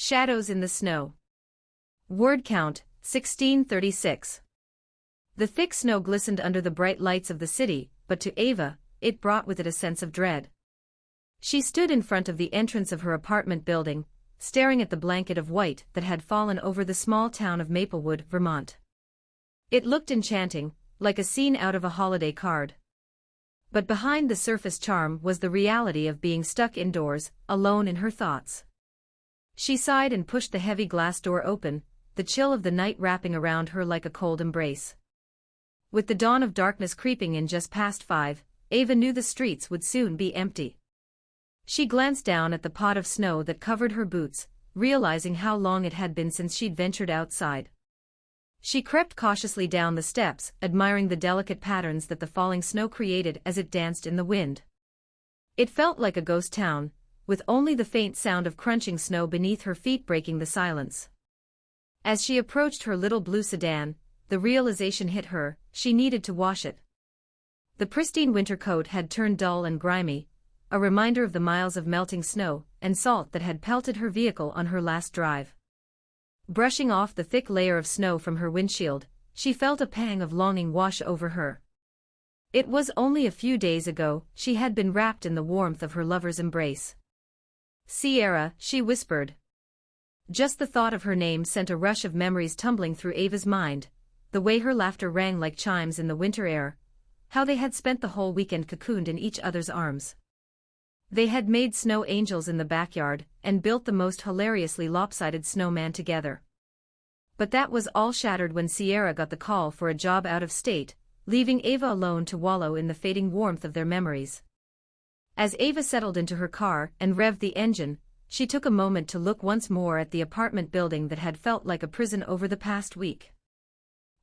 Shadows in the snow. Word count, 1636. The thick snow glistened under the bright lights of the city, but to Ava, it brought with it a sense of dread. She stood in front of the entrance of her apartment building, staring at the blanket of white that had fallen over the small town of Maplewood, Vermont. It looked enchanting, like a scene out of a holiday card. But behind the surface charm was the reality of being stuck indoors, alone in her thoughts. She sighed and pushed the heavy glass door open, the chill of the night wrapping around her like a cold embrace. With the dawn of darkness creeping in just past 5, Ava knew the streets would soon be empty. She glanced down at the pot of snow that covered her boots, realizing how long it had been since she'd ventured outside. She crept cautiously down the steps, admiring the delicate patterns that the falling snow created as it danced in the wind. It felt like a ghost town, with only the faint sound of crunching snow beneath her feet breaking the silence. As she approached her little blue sedan, the realization hit her, she needed to wash it. The pristine winter coat had turned dull and grimy, a reminder of the miles of melting snow and salt that had pelted her vehicle on her last drive. Brushing off the thick layer of snow from her windshield, she felt a pang of longing wash over her. It was only a few days ago she had been wrapped in the warmth of her lover's embrace. "Sierra," she whispered. Just the thought of her name sent a rush of memories tumbling through Ava's mind, the way her laughter rang like chimes in the winter air, how they had spent the whole weekend cocooned in each other's arms. They had made snow angels in the backyard and built the most hilariously lopsided snowman together. But that was all shattered when Sierra got the call for a job out of state, leaving Ava alone to wallow in the fading warmth of their memories. As Ava settled into her car and revved the engine, she took a moment to look once more at the apartment building that had felt like a prison over the past week.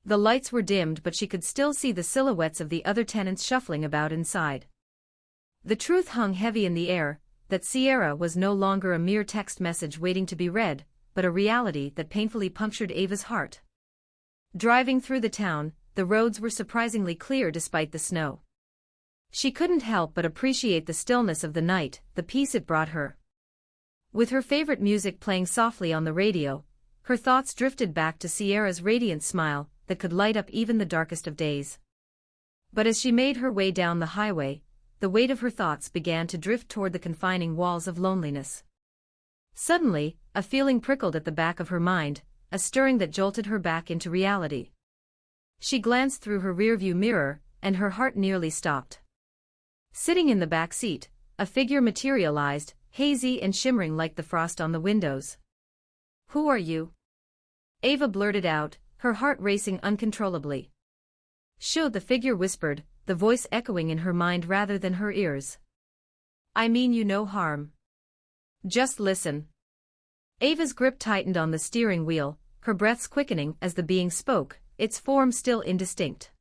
The lights were dimmed, but she could still see the silhouettes of the other tenants shuffling about inside. The truth hung heavy in the air, that Sierra was no longer a mere text message waiting to be read, but a reality that painfully punctured Ava's heart. Driving through the town, the roads were surprisingly clear despite the snow. She couldn't help but appreciate the stillness of the night, the peace it brought her. With her favorite music playing softly on the radio, her thoughts drifted back to Sierra's radiant smile that could light up even the darkest of days. But as she made her way down the highway, the weight of her thoughts began to drift toward the confining walls of loneliness. Suddenly, a feeling prickled at the back of her mind, a stirring that jolted her back into reality. She glanced through her rearview mirror, and her heart nearly stopped. Sitting in the back seat, a figure materialized, hazy and shimmering like the frost on the windows. "Who are you?" Ava blurted out, her heart racing uncontrollably. "Sho," the figure whispered, the voice echoing in her mind rather than her ears. "I mean you no harm. Just listen." Ava's grip tightened on the steering wheel, her breaths quickening as the being spoke, its form still indistinct.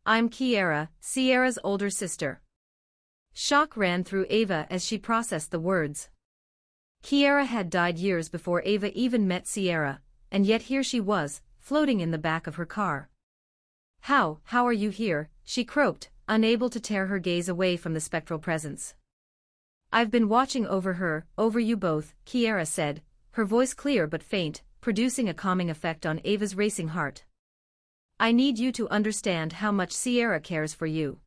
"I'm Kiara, Sierra's older sister." Shock ran through Ava as she processed the words. Kiara had died years before Ava even met Sierra, and yet here she was, floating in the back of her car. How are you here?" she croaked, unable to tear her gaze away from the spectral presence. "I've been watching over you both," Kiara said, her voice clear but faint, producing a calming effect on Ava's racing heart. "I need you to understand how much Sierra cares for you.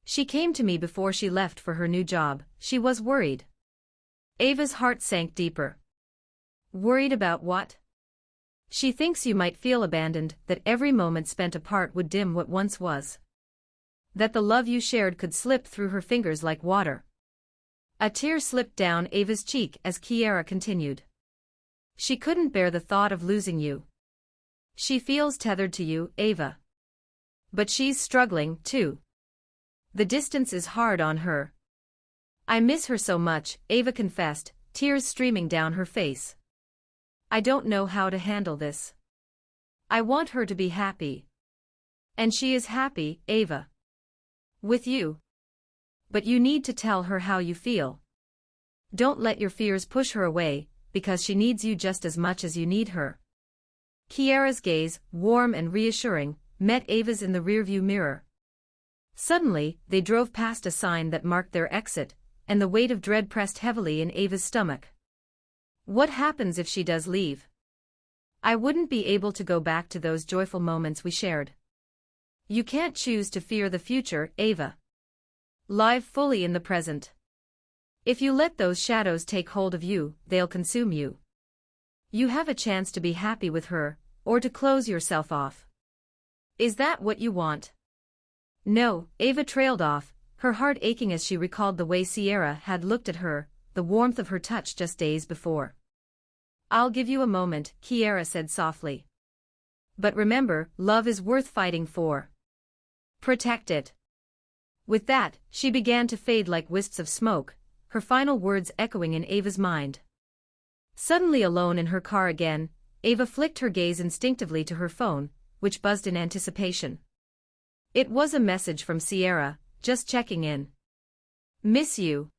She came to me before she left for her new job, she was worried." Ava's heart sank deeper. "Worried about what?" "She thinks you might feel abandoned, that every moment spent apart would dim what once was. That the love you shared could slip through her fingers like water." A tear slipped down Ava's cheek as Kiara continued. "She couldn't bear the thought of losing you. She feels tethered to you, Ava. But she's struggling, too. The distance is hard on her." "I miss her so much," Ava confessed, tears streaming down her face. "I don't know how to handle this. I want her to be happy. And she is happy, Ava. With you. But you need to tell her how you feel. Don't let your fears push her away, because she needs you just as much as you need her." Kiara's gaze, warm and reassuring, met Ava's in the rearview mirror. Suddenly, they drove past a sign that marked their exit, and the weight of dread pressed heavily in Ava's stomach. What happens if she does leave? I wouldn't be able to go back to those joyful moments we shared. You can't choose to fear the future, Ava. Live fully in the present. If you let those shadows take hold of you, they'll consume you. You have a chance to be happy with her, or to close yourself off. Is that what you want? No, Ava trailed off, her heart aching as she recalled the way Sierra had looked at her, the warmth of her touch just days before. I'll give you a moment, Kiera said softly. But remember, love is worth fighting for. Protect it. With that, she began to fade like wisps of smoke, her final words echoing in Ava's mind. Suddenly alone in her car again, Ava flicked her gaze instinctively to her phone, which buzzed in anticipation. It was a message from Sierra, just checking in. Miss you.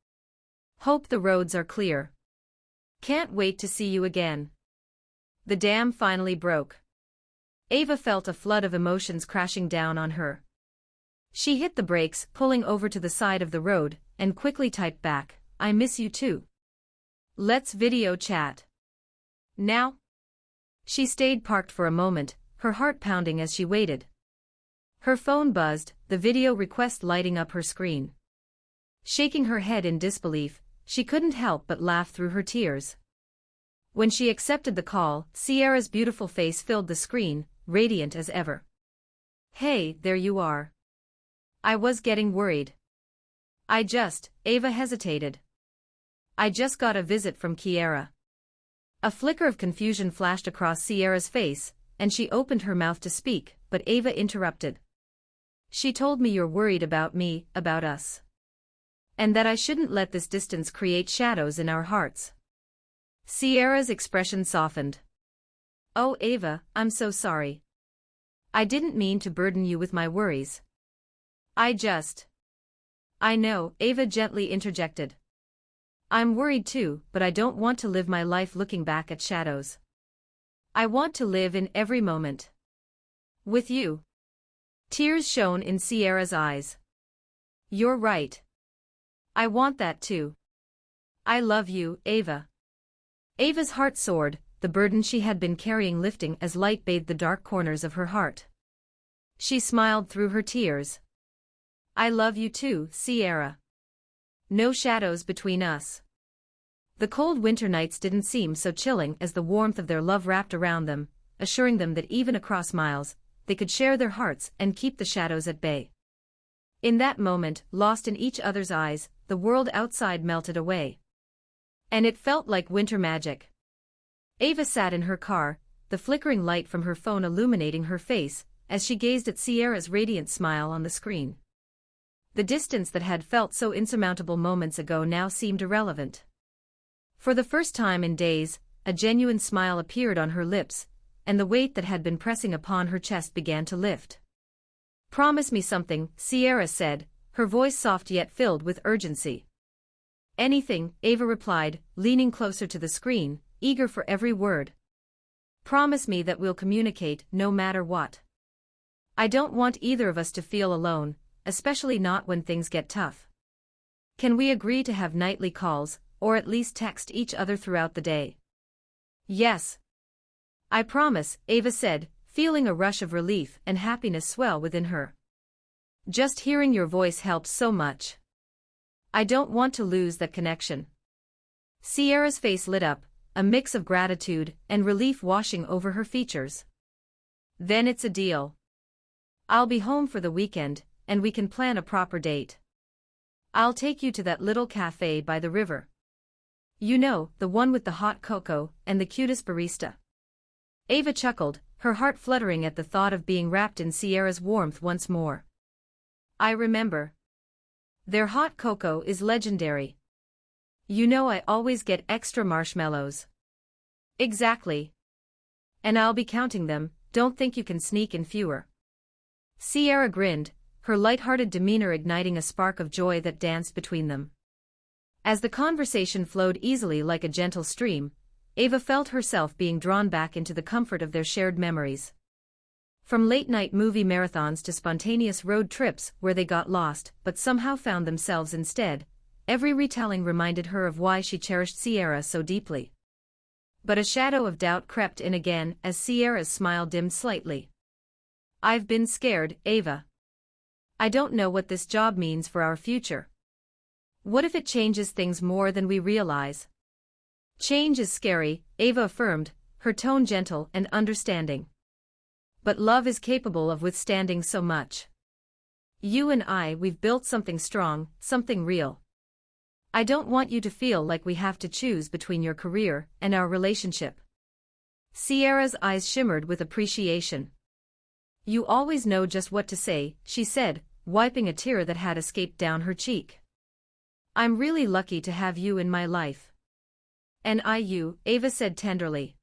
Hope the roads are clear. Can't wait to see you again. The dam finally broke. Ava felt a flood of emotions crashing down on her. She hit the brakes, pulling over to the side of the road, and quickly typed back, I miss you too. Let's video chat. Now? She stayed parked for a moment, her heart pounding as she waited. Her phone buzzed, the video request lighting up her screen. Shaking her head in disbelief, she couldn't help but laugh through her tears. When she accepted the call, Sierra's beautiful face filled the screen, radiant as ever. Hey, there you are. I was getting worried. Ava hesitated. I just got a visit from Kiera. A flicker of confusion flashed across Sierra's face, and she opened her mouth to speak, but Ava interrupted. She told me you're worried about me, about us. And that I shouldn't let this distance create shadows in our hearts. Sierra's expression softened. Oh, Ava, I'm so sorry. I didn't mean to burden you with my worries. I know, Ava gently interjected. I'm worried too, but I don't want to live my life looking back at shadows. I want to live in every moment. With you. Tears shone in Sierra's eyes. You're right. I want that too. I love you, Ava. Ava's heart soared, the burden she had been carrying lifting as light bathed the dark corners of her heart. She smiled through her tears. I love you too, Sierra. No shadows between us. The cold winter nights didn't seem so chilling as the warmth of their love wrapped around them, assuring them that even across miles, they could share their hearts and keep the shadows at bay. In that moment, lost in each other's eyes, the world outside melted away. And it felt like winter magic. Ava sat in her car, the flickering light from her phone illuminating her face, as she gazed at Sierra's radiant smile on the screen. The distance that had felt so insurmountable moments ago now seemed irrelevant. For the first time in days, a genuine smile appeared on her lips, and the weight that had been pressing upon her chest began to lift. Promise me something, Sierra said, her voice soft yet filled with urgency. Anything, Ava replied, leaning closer to the screen, eager for every word. Promise me that we'll communicate, no matter what. I don't want either of us to feel alone, especially not when things get tough. Can we agree to have nightly calls, or at least text each other throughout the day? Yes. I promise, Ava said, feeling a rush of relief and happiness swell within her. Just hearing your voice helps so much. I don't want to lose that connection. Sierra's face lit up, a mix of gratitude and relief washing over her features. Then it's a deal. I'll be home for the weekend, and we can plan a proper date. I'll take you to that little cafe by the river. You know, the one with the hot cocoa and the cutest barista. Ava chuckled, her heart fluttering at the thought of being wrapped in Sierra's warmth once more. I remember. Their hot cocoa is legendary. You know I always get extra marshmallows. Exactly. And I'll be counting them, don't think you can sneak in fewer. Sierra grinned, her light-hearted demeanor igniting a spark of joy that danced between them. As the conversation flowed easily like a gentle stream, Ava felt herself being drawn back into the comfort of their shared memories. From late-night movie marathons to spontaneous road trips where they got lost but somehow found themselves instead, every retelling reminded her of why she cherished Sierra so deeply. But a shadow of doubt crept in again as Sierra's smile dimmed slightly. I've been scared, Ava. I don't know what this job means for our future. What if it changes things more than we realize? Change is scary, Ava affirmed, her tone gentle and understanding. But love is capable of withstanding so much. You and we've built something strong, something real. I don't want you to feel like we have to choose between your career and our relationship. Sierra's eyes shimmered with appreciation. You always know just what to say, she said, wiping a tear that had escaped down her cheek. I'm really lucky to have you in my life. And you, Ava said tenderly.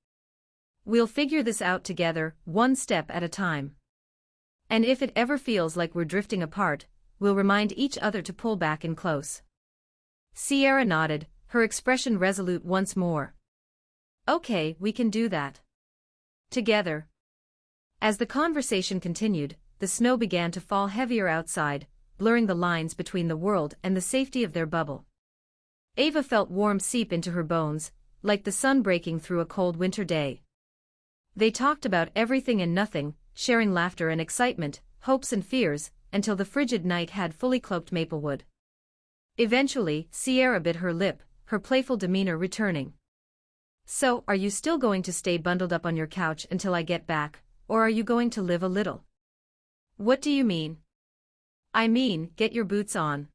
We'll figure this out together, one step at a time. And if it ever feels like we're drifting apart, we'll remind each other to pull back in close. Sierra nodded, her expression resolute once more. Okay, we can do that. Together. As the conversation continued, the snow began to fall heavier outside, blurring the lines between the world and the safety of their bubble. Ava felt warmth seep into her bones, like the sun breaking through a cold winter day. They talked about everything and nothing, sharing laughter and excitement, hopes and fears, until the frigid night had fully cloaked Maplewood. Eventually, Sierra bit her lip, her playful demeanor returning. So, are you still going to stay bundled up on your couch until I get back, or are you going to live a little? What do you mean? I mean, get your boots on.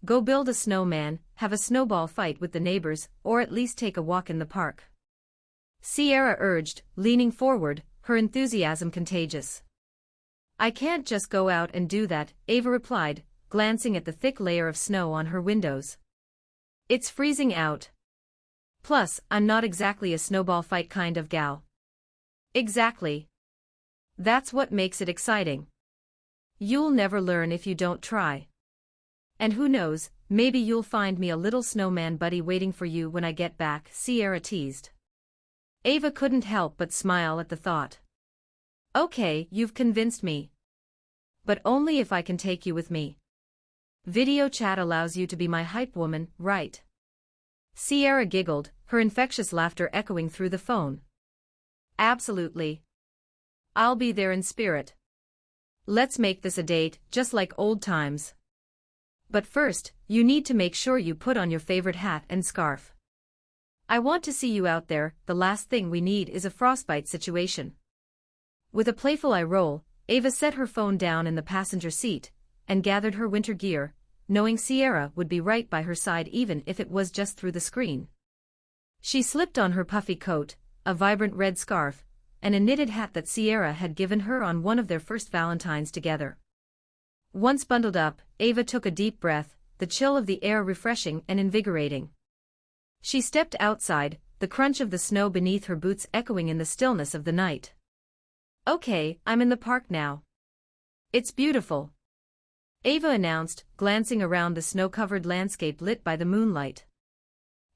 Go build a snowman, have a snowball fight with the neighbors, or at least take a walk in the park. Sierra urged, leaning forward, her enthusiasm contagious. I can't just go out and do that, Ava replied, glancing at the thick layer of snow on her windows. It's freezing out. Plus, I'm not exactly a snowball fight kind of gal. Exactly. That's what makes it exciting. You'll never learn if you don't try. And who knows, maybe you'll find me a little snowman buddy waiting for you when I get back, Sierra teased. Ava couldn't help but smile at the thought. Okay, you've convinced me. But only if I can take you with me. Video chat allows you to be my hype woman, right? Sierra giggled, her infectious laughter echoing through the phone. Absolutely. I'll be there in spirit. Let's make this a date, just like old times. But first, you need to make sure you put on your favorite hat and scarf. I want to see you out there. The last thing we need is a frostbite situation. With a playful eye roll, Ava set her phone down in the passenger seat and gathered her winter gear, knowing Sierra would be right by her side even if it was just through the screen. She slipped on her puffy coat, a vibrant red scarf, and a knitted hat that Sierra had given her on one of their first Valentines together. Once bundled up, Ava took a deep breath, the chill of the air refreshing and invigorating. She stepped outside, the crunch of the snow beneath her boots echoing in the stillness of the night. Okay, I'm in the park now. It's beautiful. Ava announced, glancing around the snow-covered landscape lit by the moonlight.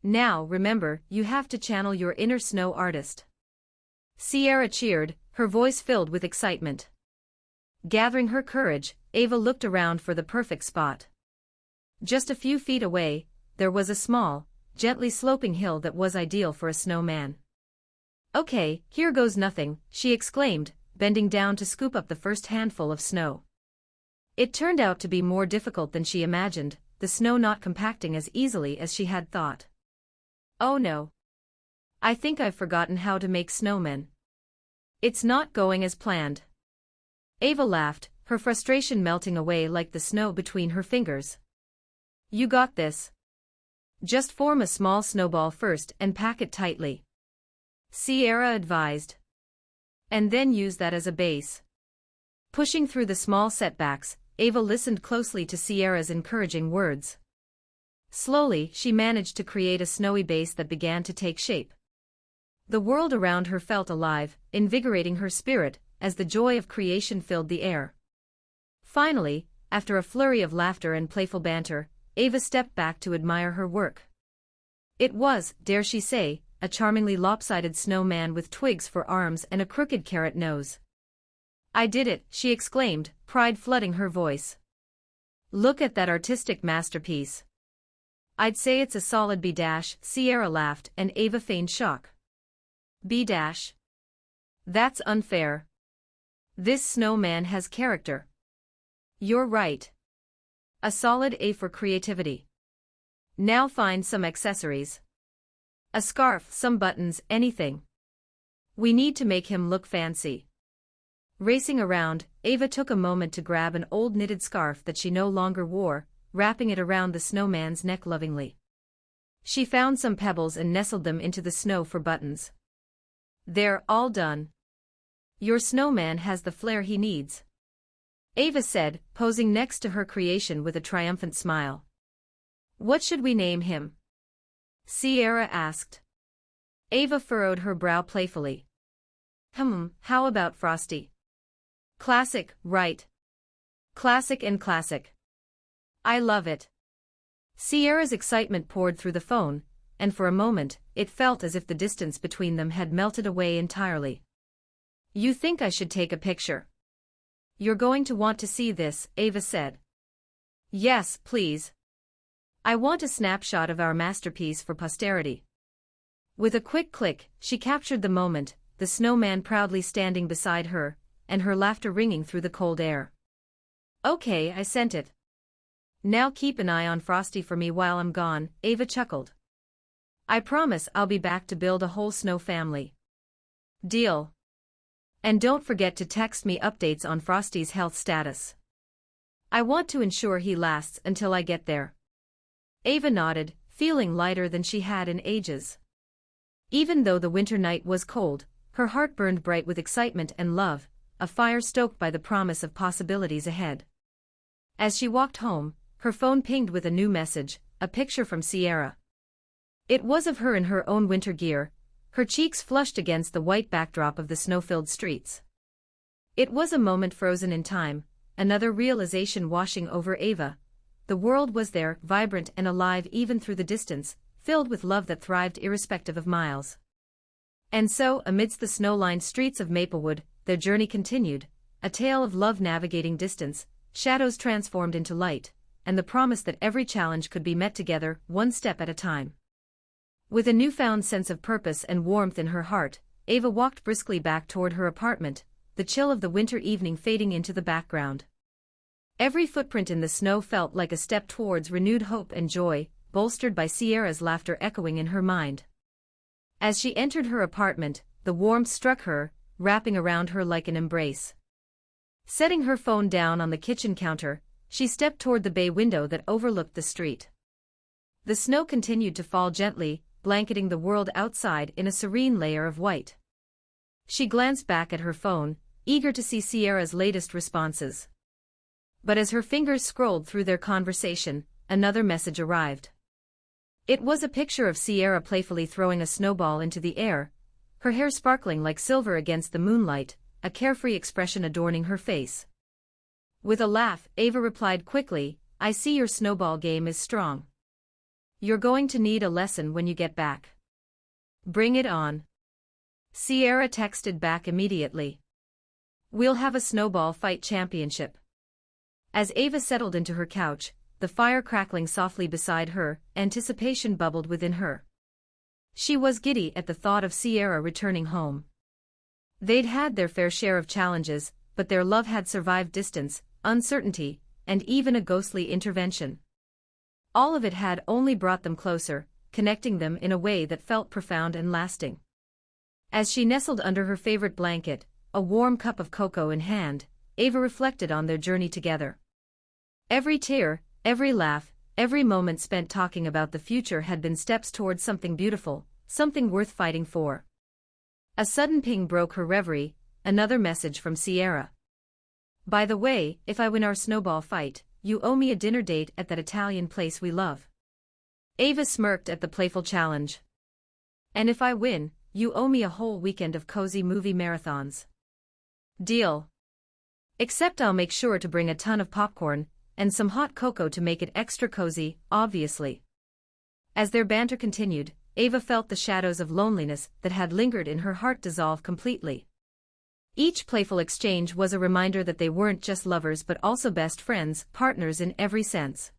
Now, remember, you have to channel your inner snow artist. Sierra cheered, her voice filled with excitement. Gathering her courage, Ava looked around for the perfect spot. Just a few feet away, there was a small, gently sloping hill that was ideal for a snowman. Okay, here goes nothing, she exclaimed, bending down to scoop up the first handful of snow. It turned out to be more difficult than she imagined, the snow not compacting as easily as she had thought. Oh no. I think I've forgotten how to make snowmen. It's not going as planned. Ava laughed, her frustration melting away like the snow between her fingers. You got this. Just form a small snowball first and pack it tightly. Sierra advised. And then use that as a base. Pushing through the small setbacks, Ava listened closely to Sierra's encouraging words. Slowly, she managed to create a snowy base that began to take shape. The world around her felt alive, invigorating her spirit, as the joy of creation filled the air. Finally, after a flurry of laughter and playful banter, Ava stepped back to admire her work. It was, dare she say, a charmingly lopsided snowman with twigs for arms and a crooked carrot nose. I did it, she exclaimed, pride flooding her voice. Look at that artistic masterpiece. I'd say it's a solid B-. Sierra laughed and Ava feigned shock. B dash. That's unfair. This snowman has character. You're right. A solid A for creativity. Now find some accessories. A scarf, some buttons, anything. We need to make him look fancy. Racing around, Ava took a moment to grab an old knitted scarf that she no longer wore, wrapping it around the snowman's neck lovingly. She found some pebbles and nestled them into the snow for buttons. They're all done. Your snowman has the flair he needs, Ava said, posing next to her creation with a triumphant smile. What should we name him? Sierra asked. Ava furrowed her brow playfully. How about Frosty? Classic, right? Classic and classic. I love it. Sierra's excitement poured through the phone, and for a moment, it felt as if the distance between them had melted away entirely. You think I should take a picture? You're going to want to see this, Ava said. Yes, please. I want a snapshot of our masterpiece for posterity. With a quick click, she captured the moment, the snowman proudly standing beside her, and her laughter ringing through the cold air. Okay, I sent it. Now keep an eye on Frosty for me while I'm gone, Ava chuckled. I promise I'll be back to build a whole snow family. Deal. And don't forget to text me updates on Frosty's health status. I want to ensure he lasts until I get there. Ava nodded, feeling lighter than she had in ages. Even though the winter night was cold, her heart burned bright with excitement and love, a fire stoked by the promise of possibilities ahead. As she walked home, her phone pinged with a new message, a picture from Sierra. It was of her in her own winter gear, her cheeks flushed against the white backdrop of the snow-filled streets. It was a moment frozen in time, another realization washing over Ava. The world was there, vibrant and alive even through the distance, filled with love that thrived irrespective of miles. And so, amidst the snow-lined streets of Maplewood, their journey continued, a tale of love navigating distance, shadows transformed into light, and the promise that every challenge could be met together, one step at a time. With a newfound sense of purpose and warmth in her heart, Ava walked briskly back toward her apartment, the chill of the winter evening fading into the background. Every footprint in the snow felt like a step towards renewed hope and joy, bolstered by Sierra's laughter echoing in her mind. As she entered her apartment, the warmth struck her, wrapping around her like an embrace. Setting her phone down on the kitchen counter, she stepped toward the bay window that overlooked the street. The snow continued to fall gently, blanketing the world outside in a serene layer of white. She glanced back at her phone, eager to see Sierra's latest responses. But as her fingers scrolled through their conversation, another message arrived. It was a picture of Sierra playfully throwing a snowball into the air, her hair sparkling like silver against the moonlight, a carefree expression adorning her face. With a laugh, Ava replied quickly, I see your snowball game is strong. You're going to need a lesson when you get back. Bring it on. Sierra texted back immediately. We'll have a snowball fight championship. As Ava settled into her couch, the fire crackling softly beside her, anticipation bubbled within her. She was giddy at the thought of Sierra returning home. They'd had their fair share of challenges, but their love had survived distance, uncertainty, and even a ghostly intervention. All of it had only brought them closer, connecting them in a way that felt profound and lasting. As she nestled under her favorite blanket, a warm cup of cocoa in hand, Ava reflected on their journey together. Every tear, every laugh, every moment spent talking about the future had been steps towards something beautiful, something worth fighting for. A sudden ping broke her reverie, another message from Sierra. By the way, if I win our snowball fight, you owe me a dinner date at that Italian place we love. Ava smirked at the playful challenge. And if I win, you owe me a whole weekend of cozy movie marathons. Deal. Except I'll make sure to bring a ton of popcorn, and some hot cocoa to make it extra cozy, obviously. As their banter continued, Ava felt the shadows of loneliness that had lingered in her heart dissolve completely. Each playful exchange was a reminder that they weren't just lovers but also best friends, partners in every sense.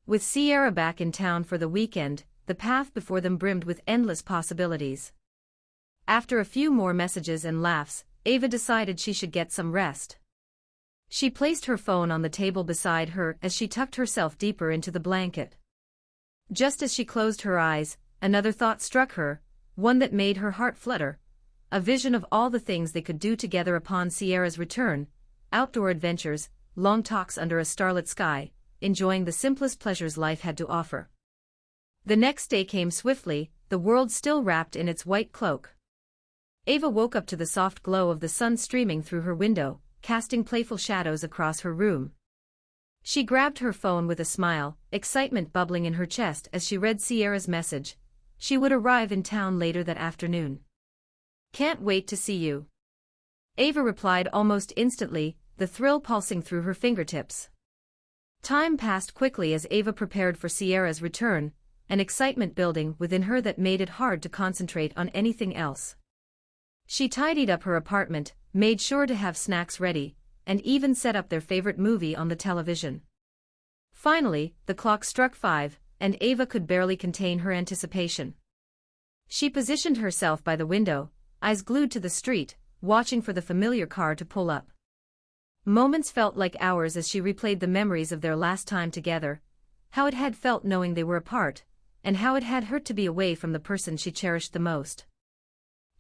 With Sierra back in town for the weekend, the path before them brimmed with endless possibilities. After a few more messages and laughs, Ava decided she should get some rest. She placed her phone on the table beside her as she tucked herself deeper into the blanket. Just as she closed her eyes, another thought struck her, one that made her heart flutter. A vision of all the things they could do together upon Sierra's return, outdoor adventures, long talks under a starlit sky, enjoying the simplest pleasures life had to offer. The next day came swiftly, the world still wrapped in its white cloak. Ava woke up to the soft glow of the sun streaming through her window, casting playful shadows across her room. She grabbed her phone with a smile, excitement bubbling in her chest as she read Sierra's message. She would arrive in town later that afternoon. "Can't wait to see you," Ava replied almost instantly, the thrill pulsing through her fingertips. Time passed quickly as Ava prepared for Sierra's return, an excitement building within her that made it hard to concentrate on anything else. She tidied up her apartment, made sure to have snacks ready, and even set up their favorite movie on the television. Finally, the clock struck 5, and Ava could barely contain her anticipation. She positioned herself by the window, eyes glued to the street, watching for the familiar car to pull up. Moments felt like hours as she replayed the memories of their last time together, how it had felt knowing they were apart, and how it had hurt to be away from the person she cherished the most.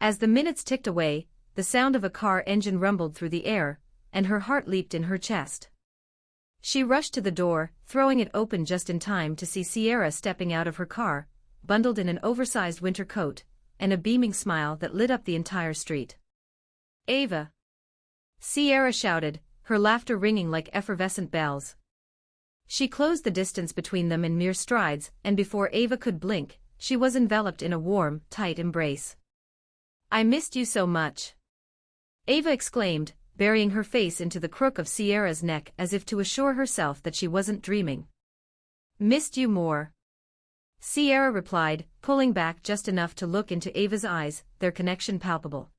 As the minutes ticked away, the sound of a car engine rumbled through the air, and her heart leaped in her chest. She rushed to the door, throwing it open just in time to see Sierra stepping out of her car, bundled in an oversized winter coat, and a beaming smile that lit up the entire street. "Ava!" Sierra shouted, her laughter ringing like effervescent bells. She closed the distance between them in mere strides, and before Ava could blink, she was enveloped in a warm, tight embrace. "I missed you so much," Ava exclaimed, burying her face into the crook of Sierra's neck as if to assure herself that she wasn't dreaming. "Missed you more," Sierra replied, pulling back just enough to look into Ava's eyes, their connection palpable.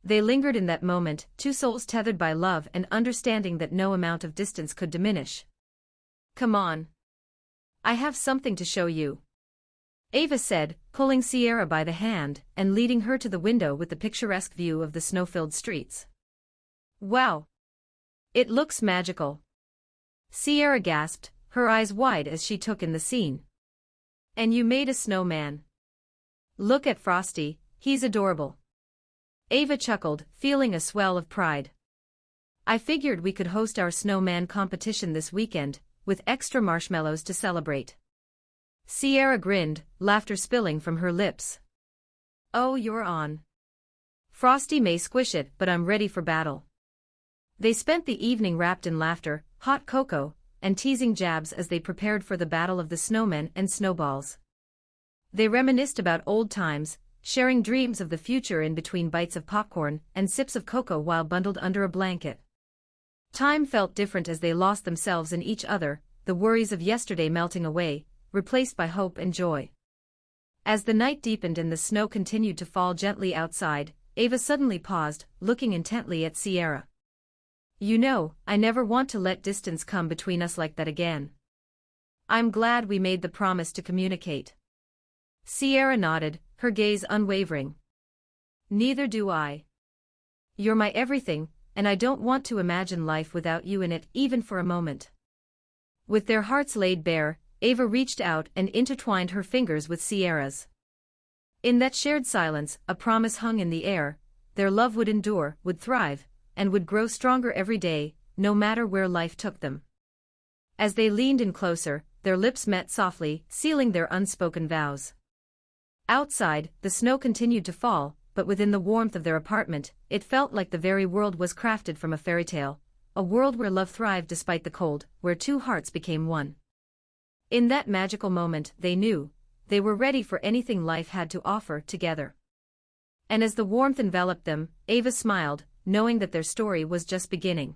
They lingered in that moment, two souls tethered by love and understanding that no amount of distance could diminish. "Come on. I have something to show you," Ava said, pulling Sierra by the hand and leading her to the window with the picturesque view of the snow-filled streets. "Wow! It looks magical," Sierra gasped, her eyes wide as she took in the scene. "And you made a snowman. Look at Frosty, he's adorable." Ava chuckled, feeling a swell of pride. "I figured we could host our snowman competition this weekend, with extra marshmallows to celebrate." Sierra grinned, laughter spilling from her lips. "Oh, you're on. Frosty may squish it, but I'm ready for battle." They spent the evening wrapped in laughter, hot cocoa, and teasing jabs as they prepared for the battle of the snowmen and snowballs. They reminisced about old times, sharing dreams of the future in between bites of popcorn and sips of cocoa while bundled under a blanket. Time felt different as they lost themselves in each other, the worries of yesterday melting away, replaced by hope and joy. As the night deepened and the snow continued to fall gently outside, Ava suddenly paused, looking intently at Sierra. "You know, I never want to let distance come between us like that again. I'm glad we made the promise to communicate." Sierra nodded, her gaze unwavering. "Neither do I. You're my everything, and I don't want to imagine life without you in it even for a moment." With their hearts laid bare, Ava reached out and intertwined her fingers with Sierra's. In that shared silence, a promise hung in the air: their love would endure, would thrive, and would grow stronger every day, no matter where life took them. As they leaned in closer, their lips met softly, sealing their unspoken vows. Outside, the snow continued to fall, but within the warmth of their apartment, it felt like the very world was crafted from a fairy tale, a world where love thrived despite the cold, where two hearts became one. In that magical moment, they knew, they were ready for anything life had to offer together. And as the warmth enveloped them, Ava smiled, knowing that their story was just beginning.